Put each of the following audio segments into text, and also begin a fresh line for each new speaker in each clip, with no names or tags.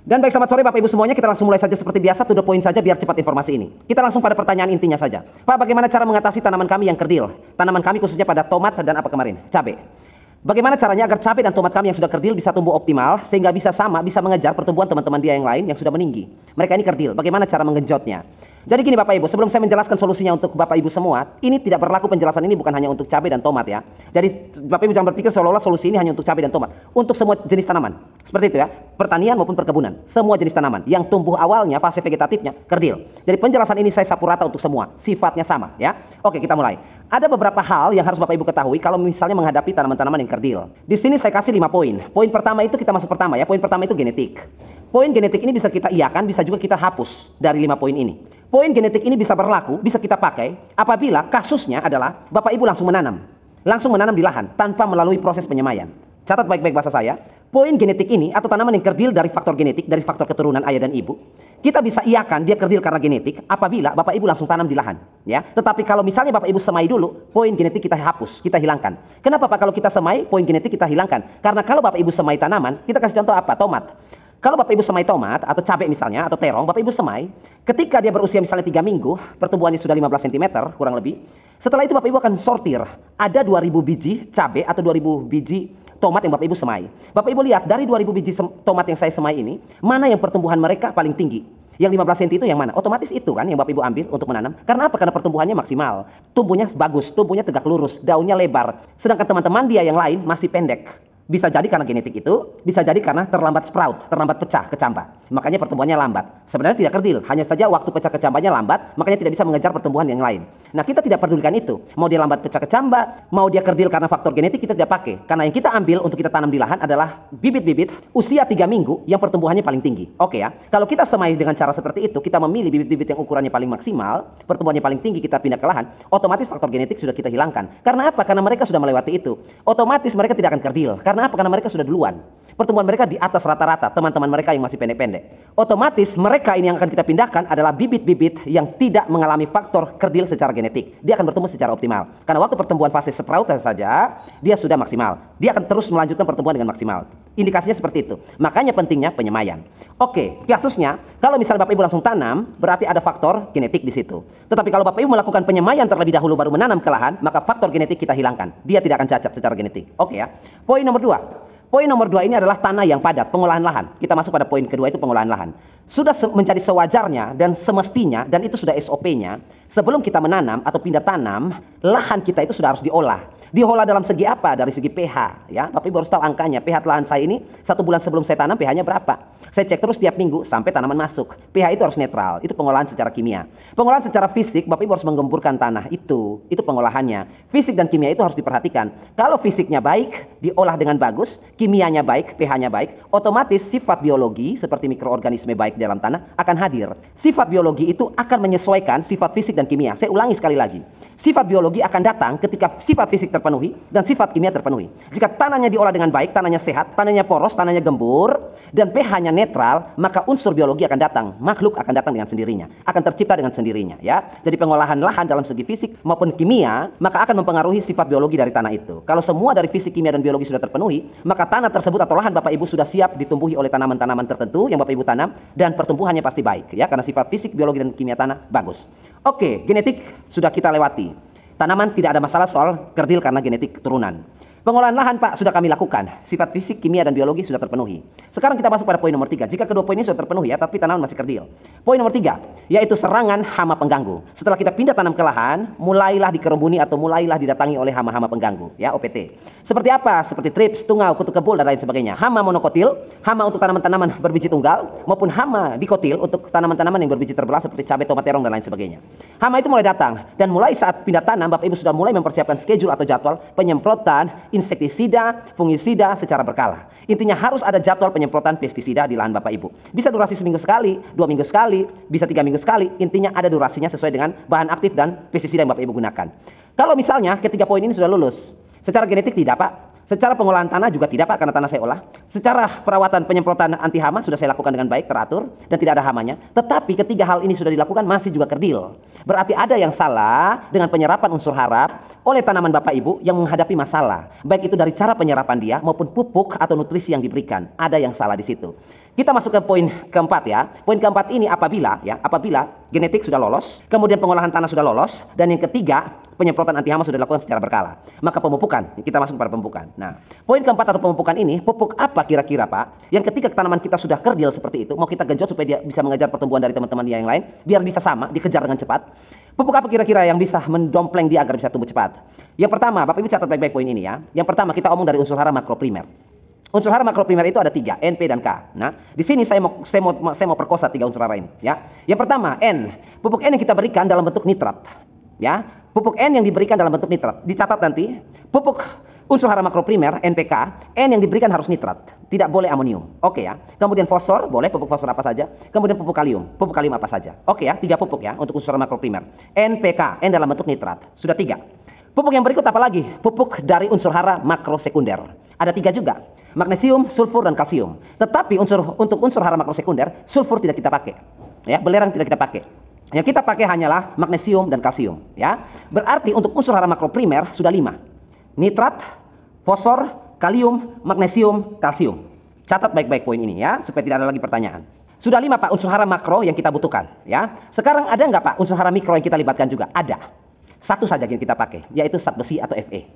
Dan baik, selamat sore Bapak Ibu semuanya. Kita langsung mulai saja seperti biasa, to the point saja biar cepat informasi ini. Kita langsung pada pertanyaan intinya saja. Pak, bagaimana cara mengatasi tanaman kami yang kerdil? Tanaman kami khususnya pada tomat dan apa kemarin? Cabai. Bagaimana caranya agar cabai dan tomat kami yang sudah kerdil bisa tumbuh optimal sehingga bisa mengejar pertumbuhan teman-teman dia yang lain yang sudah meninggi. Mereka ini kerdil. Bagaimana cara menggenjotnya? Jadi gini Bapak Ibu, sebelum saya menjelaskan solusinya untuk Bapak Ibu semua, ini tidak berlaku, penjelasan ini bukan hanya untuk cabai dan tomat ya. Jadi Bapak Ibu jangan berpikir seolah-olah solusi ini hanya untuk cabai dan tomat. Untuk semua jenis tanaman. Seperti itu ya, pertanian maupun perkebunan. Semua jenis tanaman yang tumbuh awalnya fase vegetatifnya kerdil. Jadi penjelasan ini saya sapu rata untuk semua, sifatnya sama ya. Oke, kita mulai. Ada beberapa hal yang harus Bapak Ibu ketahui kalau misalnya menghadapi tanaman-tanaman yang kerdil. Di sini saya kasih 5 poin. Poin pertama itu kita masuk pertama ya. Poin pertama itu genetik. Poin genetik ini bisa kita iakan, bisa juga kita hapus dari 5 poin ini. Poin genetik ini bisa berlaku, bisa kita pakai apabila kasusnya adalah Bapak Ibu langsung menanam. Langsung menanam di lahan tanpa melalui proses penyemaian. Catat baik-baik bahasa saya. Poin genetik ini atau tanaman yang kerdil dari faktor genetik, dari faktor keturunan ayah dan ibu, kita bisa iakan dia kerdil karena genetik apabila Bapak Ibu langsung tanam di lahan, ya. Tetapi kalau misalnya Bapak Ibu semai dulu, poin genetik kita hapus, kita hilangkan. Kenapa Pak kalau kita semai, poin genetik kita hilangkan? Karena kalau Bapak Ibu semai tanaman, kita kasih contoh apa? Tomat. Kalau Bapak Ibu semai tomat atau cabai misalnya atau terong, Bapak Ibu semai, ketika dia berusia misalnya 3 minggu, pertumbuhannya sudah 15 cm kurang lebih. Setelah itu Bapak Ibu akan sortir, ada 2000 biji cabai atau 2000 biji tomat yang Bapak Ibu semai. Bapak Ibu lihat dari 2000 biji tomat yang saya semai ini, mana yang pertumbuhan mereka paling tinggi? Yang 15 cm itu yang mana? Otomatis itu kan yang Bapak Ibu ambil untuk menanam. Karena apa? Karena pertumbuhannya maksimal. Tumbuhnya bagus, tumbuhnya tegak lurus, daunnya lebar. Sedangkan teman-teman dia yang lain masih pendek. Bisa jadi karena genetik itu, bisa jadi karena terlambat sprout, terlambat pecah kecambah. Makanya pertumbuhannya lambat. Sebenarnya tidak kerdil, hanya saja waktu pecah kecambahnya lambat, makanya tidak bisa mengejar pertumbuhan yang lain. Nah, kita tidak pedulikan itu. Mau dia lambat pecah kecambah, mau dia kerdil karena faktor genetik, kita tidak pakai. Karena yang kita ambil untuk kita tanam di lahan adalah bibit-bibit usia 3 minggu yang pertumbuhannya paling tinggi. Oke ya. Kalau kita semai dengan cara seperti itu, kita memilih bibit-bibit yang ukurannya paling maksimal, pertumbuhannya paling tinggi, kita pindah ke lahan, otomatis faktor genetik sudah kita hilangkan. Karena apa? Karena mereka sudah melewati itu. Otomatis mereka tidak akan kerdil. Karena apa? Karena mereka sudah duluan. Pertumbuhan mereka di atas rata-rata teman-teman mereka yang masih pendek-pendek. Otomatis mereka ini yang akan kita pindahkan adalah bibit-bibit yang tidak mengalami faktor kerdil secara genetik. Dia akan bertumbuh secara optimal. Karena waktu pertumbuhan fase sprout saja, dia sudah maksimal. Dia akan terus melanjutkan pertumbuhan dengan maksimal. Indikasinya seperti itu. Makanya pentingnya penyemaian. Oke, kasusnya kalau misalnya Bapak Ibu langsung tanam, berarti ada faktor genetik di situ. Tetapi kalau Bapak Ibu melakukan penyemaian terlebih dahulu baru menanam ke lahan, maka faktor genetik kita hilangkan. Dia tidak akan cacat secara genetik. Oke ya. Poin nomor 2. Poin nomor 2 ini adalah tanah yang padat, pengolahan lahan. Kita masuk pada poin kedua, itu pengolahan lahan. Sudah menjadi sewajarnya dan semestinya, dan itu sudah SOP-nya, sebelum kita menanam atau pindah tanam, lahan kita itu sudah harus diolah. Diolah dalam segi apa? Dari segi pH. Ya, Bapak Ibu harus tahu angkanya. pH lahan saya ini 1 bulan sebelum saya tanam pH-nya berapa. Saya cek terus tiap minggu sampai tanaman masuk. pH itu harus netral. Itu pengolahan secara kimia. Pengolahan secara fisik, Bapak Ibu harus menggemburkan tanah itu. Itu pengolahannya. Fisik dan kimia itu harus diperhatikan. Kalau fisiknya baik, diolah dengan bagus, kimianya baik, pH-nya baik, otomatis sifat biologi seperti mikroorganisme baik dalam tanah akan hadir. Sifat biologi itu akan menyesuaikan sifat fisik dan kimia. Saya ulangi sekali lagi. Sifat biologi akan datang ketika sifat fisik terpenuhi dan sifat kimia terpenuhi. Jika tanahnya diolah dengan baik, tanahnya sehat, tanahnya poros, tanahnya gembur, dan pH-nya netral, maka unsur biologi akan datang. Makhluk akan datang dengan sendirinya. Akan tercipta dengan sendirinya. Ya. Jadi pengolahan lahan dalam segi fisik maupun kimia, maka akan mempengaruhi sifat biologi dari tanah itu. Kalau semua dari fisik, kimia, dan biologi sudah terpenuhi, maka tanah tersebut atau lahan Bapak Ibu sudah siap ditumbuhi oleh tanaman-tanaman tertentu yang Bapak Ibu tanam, dan pertumbuhannya pasti baik. Ya, karena sifat fisik, biologi, dan kimia tanah bagus. Oke, genetik sudah kita lewati. Tanaman tidak ada masalah soal kerdil karena genetik keturunan. Pengolahan lahan Pak sudah kami lakukan. Sifat fisik, kimia, dan biologi sudah terpenuhi. Sekarang kita masuk pada poin nomor 3. Jika kedua poin ini sudah terpenuhi ya, tapi tanaman masih kerdil. Poin nomor 3, yaitu serangan hama pengganggu. Setelah kita pindah tanam ke lahan, mulailah dikerubuni atau mulailah didatangi oleh hama-hama pengganggu. Ya, OPT. Seperti apa? Seperti trips, tungau, kutu kebul, dan lain sebagainya. Hama monokotil, hama untuk tanaman-tanaman berbiji tunggal, maupun hama dikotil untuk tanaman-tanaman yang berbiji terbelah seperti cabai, tomat, terong, dan lain sebagainya. Hama itu mulai datang. Dan mulai saat pindah tanam, Bapak Ibu sudah mulai mempersiapkan schedule atau jadwal penyemprotan insektisida, fungisida secara berkala. Intinya harus ada jadwal penyemprotan pestisida di lahan Bapak Ibu. Bisa durasi seminggu sekali, 2 minggu sekali, bisa 3 minggu sekali. Intinya ada durasinya sesuai dengan bahan aktif dan pestisida yang Bapak Ibu gunakan. Kalau misalnya ketiga poin ini sudah lulus, secara genetik tidak Pak. Secara pengolahan tanah juga tidak Pak, karena tanah saya olah. Secara perawatan penyemprotan anti hama sudah saya lakukan dengan baik, teratur, dan tidak ada hamanya. Tetapi ketiga hal ini sudah dilakukan masih juga kerdil. Berarti ada yang salah dengan penyerapan unsur hara oleh tanaman Bapak Ibu yang menghadapi masalah. Baik itu dari cara penyerapan dia maupun pupuk atau nutrisi yang diberikan. Ada yang salah di situ. Kita masuk ke poin keempat ya. Poin keempat ini apabila genetik sudah lolos, kemudian pengolahan tanah sudah lolos, dan yang ketiga penyemprotan anti hama sudah dilakukan secara berkala. Maka pemupukan, kita masuk pada pemupukan. Nah, poin keempat atau pemupukan ini, pupuk apa kira-kira Pak? Yang ketika tanaman kita sudah kerdil seperti itu, mau kita genjot supaya dia bisa mengejar pertumbuhan dari teman-teman dia yang lain, biar bisa sama, dikejar dengan cepat. Pupuk apa kira-kira yang bisa mendompleng dia agar bisa tumbuh cepat? Yang pertama, Bapak Ibu catat baik-baik poin ini ya. Yang pertama kita omong dari unsur hara makroprimer. Unsur hara makroprimer itu ada 3, N, P, dan K. Nah, di sini saya mau perkosa 3 unsur hara ini. Ya, yang pertama N. Pupuk N yang kita berikan dalam bentuk nitrat. Ya, pupuk N yang diberikan dalam bentuk nitrat. Dicatat nanti, pupuk unsur hara makroprimer NPK, N yang diberikan harus nitrat, tidak boleh amonium. Oke ya. Kemudian fosfor, boleh pupuk fosfor apa saja. Kemudian pupuk kalium apa saja. Oke ya, 3 pupuk ya untuk unsur hara makroprimer. NPK, N dalam bentuk nitrat. Sudah 3. Pupuk yang berikut apa lagi? Pupuk dari unsur hara makrosekunder. Ada 3 juga. Magnesium, sulfur, dan kalsium. Tetapi untuk unsur hara makrosekunder, sulfur tidak kita pakai. Ya, belerang tidak kita pakai. Yang kita pakai hanyalah magnesium dan kalsium. Ya, berarti untuk unsur hara makroprimer sudah 5. Nitrat, fosfor, kalium, magnesium, kalsium. Catat baik-baik poin ini ya, supaya tidak ada lagi pertanyaan. Sudah 5 Pak unsur hara makro yang kita butuhkan. Ya, sekarang ada nggak Pak unsur hara mikro yang kita libatkan juga? Ada. 1 saja yang kita pakai, yaitu zat besi atau Fe.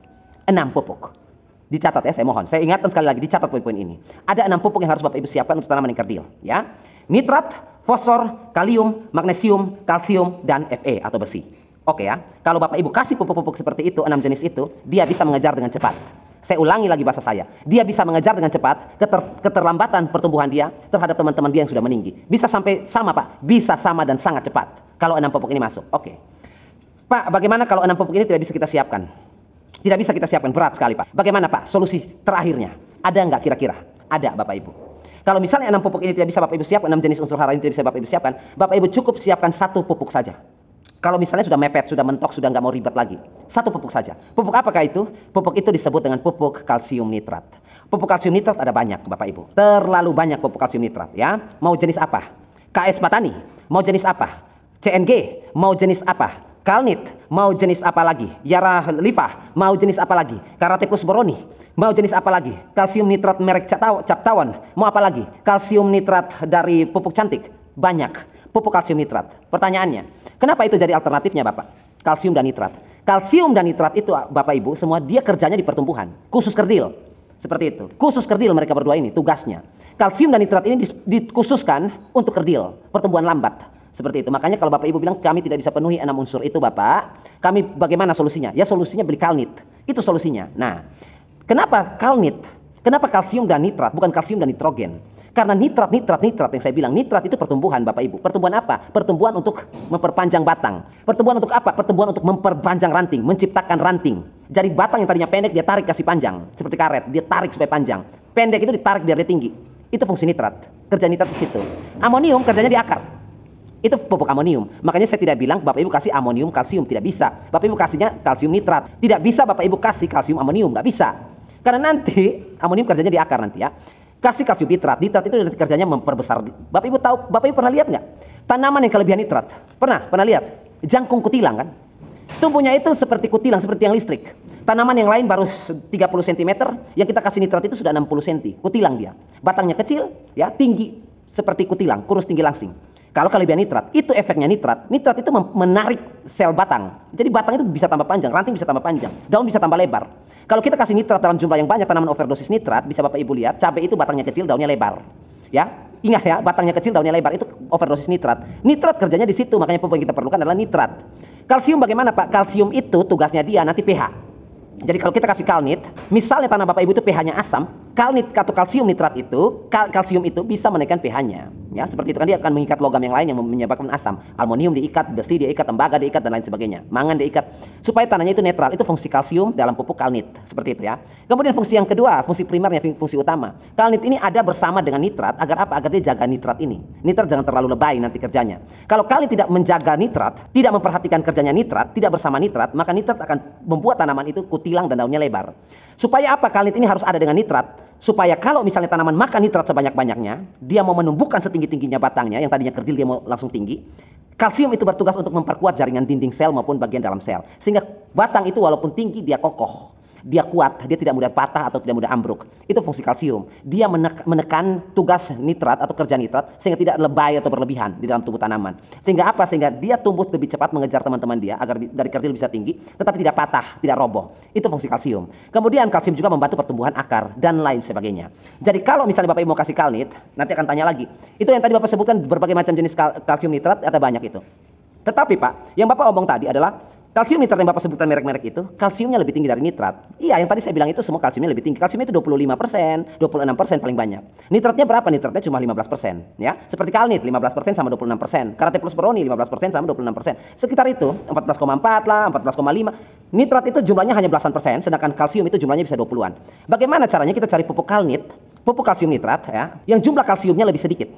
6 pupuk. Dicatat ya, saya mohon. Saya ingatkan sekali lagi, dicatat poin-poin ini. Ada 6 pupuk yang harus Bapak Ibu siapkan untuk tanaman yang kerdil. Ya, nitrat, fosfor, kalium, magnesium, kalsium, dan Fe atau besi. Oke ya, kalau Bapak Ibu kasih pupuk-pupuk seperti itu, 6 jenis itu, dia bisa mengejar dengan cepat. Saya ulangi lagi bahasa saya. Dia bisa mengejar dengan cepat keterlambatan pertumbuhan dia terhadap teman-teman dia yang sudah meninggi. Bisa sampai sama Pak, bisa sama dan sangat cepat kalau 6 pupuk ini masuk. Oke. Pak, bagaimana kalau 6 pupuk ini tidak bisa kita siapkan? Tidak bisa kita siapkan, berat sekali Pak. Bagaimana Pak solusi terakhirnya? Ada nggak kira-kira? Ada Bapak Ibu. Kalau misalnya 6 pupuk ini tidak bisa Bapak Ibu siapkan, 6 jenis unsur hara ini tidak bisa Bapak Ibu siapkan, Bapak Ibu cukup siapkan 1 pupuk saja. Kalau misalnya sudah mepet, sudah mentok, sudah nggak mau ribet lagi, 1 pupuk saja. Pupuk apakah itu? Pupuk itu disebut dengan pupuk kalsium nitrat. Pupuk kalsium nitrat ada banyak Bapak Ibu. Terlalu banyak pupuk kalsium nitrat ya. Mau jenis apa? KS Patani. Mau jenis apa? CNG. Mau jenis apa? Kalnit. Mau jenis apa lagi? Yara Lifah. Mau jenis apa lagi? Karate Plus Boroni. Mau jenis apa lagi? Kalsium nitrat merek Captawan. Mau apa lagi? Kalsium nitrat dari pupuk cantik. Banyak. Pupuk kalsium nitrat. Pertanyaannya, kenapa itu jadi alternatifnya Bapak? Kalsium dan nitrat. Kalsium dan nitrat itu Bapak Ibu semua dia kerjanya di pertumbuhan. Khusus kerdil. Seperti itu. Khusus kerdil mereka berdua ini tugasnya. Kalsium dan nitrat ini dikhususkan untuk kerdil. Pertumbuhan lambat. Seperti itu. Makanya kalau Bapak Ibu bilang kami tidak bisa penuhi 6 unsur itu Bapak. Kami bagaimana solusinya? Ya solusinya beli kalnit. Itu solusinya. Nah, kenapa kalnit? Kenapa kalsium dan nitrat? Bukan kalsium dan nitrogen. Karena nitrat yang saya bilang, nitrat itu pertumbuhan Bapak Ibu. Pertumbuhan apa? Pertumbuhan untuk memperpanjang batang. Pertumbuhan untuk apa? Pertumbuhan untuk memperpanjang ranting, menciptakan ranting. Jadi batang yang tadinya pendek dia tarik kasih panjang, seperti karet, dia tarik supaya panjang. Pendek itu ditarik biar dia tinggi. Itu fungsi nitrat. Kerja nitrat di situ. Amonium kerjanya di akar. Itu pupuk amonium. Makanya saya tidak bilang Bapak Ibu kasih amonium kalsium, tidak bisa. Bapak Ibu kasihnya kalsium nitrat. Tidak bisa Bapak Ibu kasih kalsium amonium, nggak bisa. Karena nanti amonium kerjanya di akar nanti ya. Kasih kalsium nitrat. Nitrat itu nanti kerjanya memperbesar. Bapak Ibu tahu, Bapak Ibu pernah lihat nggak? Tanaman yang kelebihan nitrat. Pernah lihat? Jangkung kutilang kan? Tumbuhnya itu seperti kutilang, seperti yang listrik. Tanaman yang lain baru 30 cm, yang kita kasih nitrat itu sudah 60 cm. Kutilang dia. Batangnya kecil, ya, tinggi seperti kutilang, kurus tinggi langsing. Kalau kelebihan nitrat, itu efeknya nitrat. Nitrat itu menarik sel batang. Jadi batang itu bisa tambah panjang, ranting bisa tambah panjang, daun bisa tambah lebar. Kalau kita kasih nitrat dalam jumlah yang banyak, tanaman overdosis nitrat, bisa Bapak Ibu lihat, cabai itu batangnya kecil, daunnya lebar. Ya, ingat ya, batangnya kecil, daunnya lebar, itu overdosis nitrat. Nitrat kerjanya di situ, makanya pupuk yang kita perlukan adalah nitrat. Kalsium bagaimana Pak? Kalsium itu tugasnya dia nanti pH. Jadi kalau kita kasih kalnit, misalnya tanah Bapak Ibu itu pH-nya asam, kalnit atau kalsium nitrat itu, kalsium itu bisa menaikkan pH-nya. Ya, seperti itu kan dia akan mengikat logam yang lain yang menyebabkan asam. Aluminium diikat, besi diikat, tembaga diikat dan lain sebagainya. Mangan diikat supaya tanahnya itu netral. Itu fungsi kalsium dalam pupuk kalnit. Seperti itu ya. Kemudian fungsi yang kedua, fungsi primernya, fungsi utama. Kalnit ini ada bersama dengan nitrat agar apa? Agar dia jaga nitrat ini. Nitrat jangan terlalu lebay nanti kerjanya. Kalau kalnit tidak menjaga nitrat, tidak memperhatikan kerjanya nitrat, tidak bersama nitrat, maka nitrat akan membuat tanaman itu kutilang dan daunnya lebar. Supaya apa? Kalnit ini harus ada dengan nitrat. Supaya kalau misalnya tanaman makan nitrat sebanyak-banyaknya, dia mau menumbuhkan setinggi-tingginya batangnya, yang tadinya kerdil dia mau langsung tinggi. Kalsium itu bertugas untuk memperkuat jaringan dinding sel maupun bagian dalam sel. Sehingga batang itu walaupun tinggi, dia kokoh. Dia kuat, dia tidak mudah patah atau tidak mudah ambruk. Itu fungsi kalsium. Dia menekan tugas nitrat atau kerja nitrat sehingga tidak lebay atau berlebihan di dalam tubuh tanaman. Sehingga apa? Sehingga dia tumbuh lebih cepat mengejar teman-teman dia agar dari kerdil bisa tinggi tetapi tidak patah, tidak roboh. Itu fungsi kalsium. Kemudian kalsium juga membantu pertumbuhan akar dan lain sebagainya. Jadi kalau misalnya Bapak Ibu mau kasih kalnit, nanti akan tanya lagi. Itu yang tadi Bapak sebutkan berbagai macam jenis kalsium nitrat, ada banyak itu. Tetapi Pak, yang Bapak omong tadi adalah kalsium nitrat yang Bapak sebutkan merek-merek itu, kalsiumnya lebih tinggi dari nitrat. Iya, yang tadi saya bilang itu semua kalsiumnya lebih tinggi. Kalsiumnya itu 25%, 26% paling banyak. Nitratnya berapa? Nitratnya cuma 15%. Ya, seperti kalnit 15% sama 26%. Karate plus boroni 15% sama 26%. Sekitar itu, 14,4 lah, 14,5. Nitrat itu jumlahnya hanya belasan persen, sedangkan kalsium itu jumlahnya bisa 20-an. Bagaimana caranya kita cari pupuk kalnit, pupuk kalsium nitrat ya, yang jumlah kalsiumnya lebih sedikit.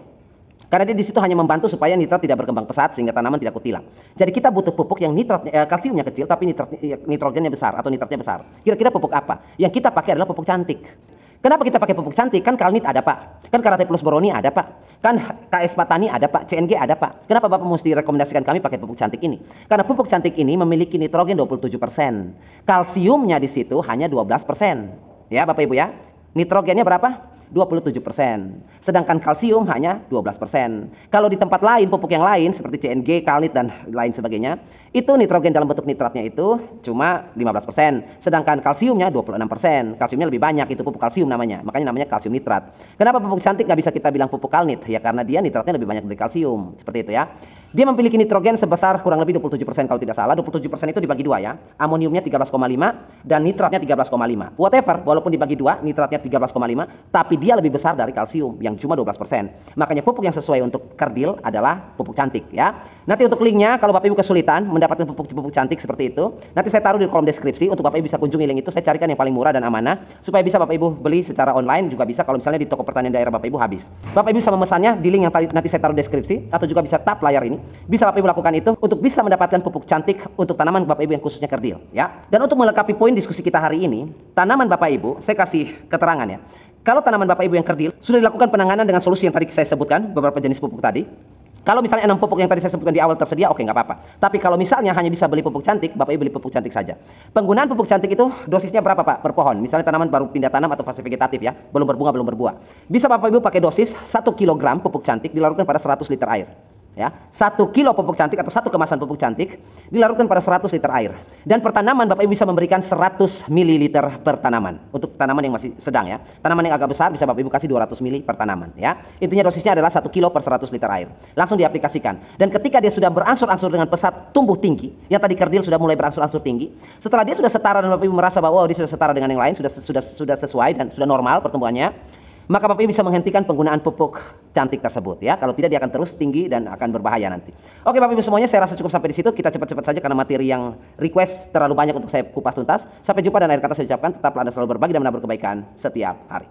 Karena dia di situ hanya membantu supaya nitrat tidak berkembang pesat sehingga tanaman tidak kutilang. Jadi kita butuh pupuk yang kalsiumnya kecil tapi nitrogennya besar atau nitratnya besar. Kira-kira pupuk apa? Yang kita pakai adalah pupuk cantik. Kenapa kita pakai pupuk cantik? Kan kalnit ada Pak. Kan Karate Plus Boroni ada Pak. Kan KS Patani ada Pak. CNG ada Pak. Kenapa Bapak mesti rekomendasikan kami pakai pupuk cantik ini? Karena pupuk cantik ini memiliki nitrogen 27%. Kalsiumnya di situ hanya 12%. Ya Bapak Ibu ya. Nitrogennya berapa? 27%. Sedangkan kalsium hanya 12%. Kalau di tempat lain, pupuk yang lain seperti CNG, kalnit dan lain sebagainya, itu nitrogen dalam bentuk nitratnya itu cuma 15%. Sedangkan kalsiumnya 26%. Kalsiumnya lebih banyak, itu pupuk kalsium namanya. Makanya namanya kalsium nitrat. Kenapa pupuk cantik nggak bisa kita bilang pupuk kalnit? Ya karena dia nitratnya lebih banyak dari kalsium. Seperti itu ya. Dia memiliki nitrogen sebesar kurang lebih 27% kalau tidak salah. 27% itu dibagi dua ya. Amoniumnya 13,5 dan nitratnya 13,5. Whatever, walaupun dibagi dua, nitratnya 13,5, tapi dia lebih besar dari kalsium yang cuma 12%. Makanya pupuk yang sesuai untuk kerdil adalah pupuk cantik ya. Nanti untuk linknya, kalau Bapak Ibu kesulitan mendapatkan pupuk cantik seperti itu, nanti saya taruh di kolom deskripsi untuk Bapak Ibu bisa kunjungi link itu. Saya carikan yang paling murah dan amanah supaya bisa Bapak Ibu beli secara online, juga bisa kalau misalnya di toko pertanian daerah Bapak Ibu habis. Bapak Ibu bisa memesannya di link yang nanti saya taruh deskripsi atau juga bisa tap layar ini. Bisa Bapak Ibu lakukan itu untuk bisa mendapatkan pupuk cantik untuk tanaman Bapak Ibu yang khususnya kerdil ya. Dan untuk melengkapi poin diskusi kita hari ini, tanaman Bapak Ibu, saya kasih keterangan ya. Kalau tanaman Bapak Ibu yang kerdil sudah dilakukan penanganan dengan solusi yang tadi saya sebutkan, beberapa jenis pupuk tadi. Kalau misalnya 6 pupuk yang tadi saya sebutkan di awal tersedia, oke nggak apa-apa. Tapi kalau misalnya hanya bisa beli pupuk cantik, Bapak Ibu beli pupuk cantik saja. Penggunaan pupuk cantik itu dosisnya berapa Pak per pohon? Misalnya tanaman baru pindah tanam atau fase vegetatif ya, belum berbunga, belum berbuah. Bisa Bapak Ibu pakai dosis 1 kg pupuk cantik dilarutkan pada 100 liter air. Ya, 1 kilo pupuk cantik atau 1 kemasan pupuk cantik dilarutkan pada 100 liter air. Dan per tanaman Bapak Ibu bisa memberikan 100 ml per tanaman. Untuk tanaman yang masih sedang ya. Tanaman yang agak besar bisa Bapak Ibu kasih 200 ml per tanaman ya. Intinya dosisnya adalah 1 kilo per 100 liter air. Langsung diaplikasikan. Dan ketika dia sudah berangsur-angsur dengan pesat tumbuh tinggi, yang tadi kerdil sudah mulai berangsur-angsur tinggi, setelah dia sudah setara dan Bapak Ibu merasa bahwa dia sudah setara dengan yang lain, sudah sesuai dan sudah normal pertumbuhannya, maka Bapak Ibu bisa menghentikan penggunaan pupuk cantik tersebut ya. Kalau tidak dia akan terus tinggi dan akan berbahaya nanti. Oke Bapak Ibu semuanya, saya rasa cukup sampai di situ. Kita cepat-cepat saja karena materi yang request terlalu banyak untuk saya kupas tuntas. Sampai jumpa dan akhir kata saya ucapkan tetaplah Anda selalu berbagi dan menabur kebaikan setiap hari.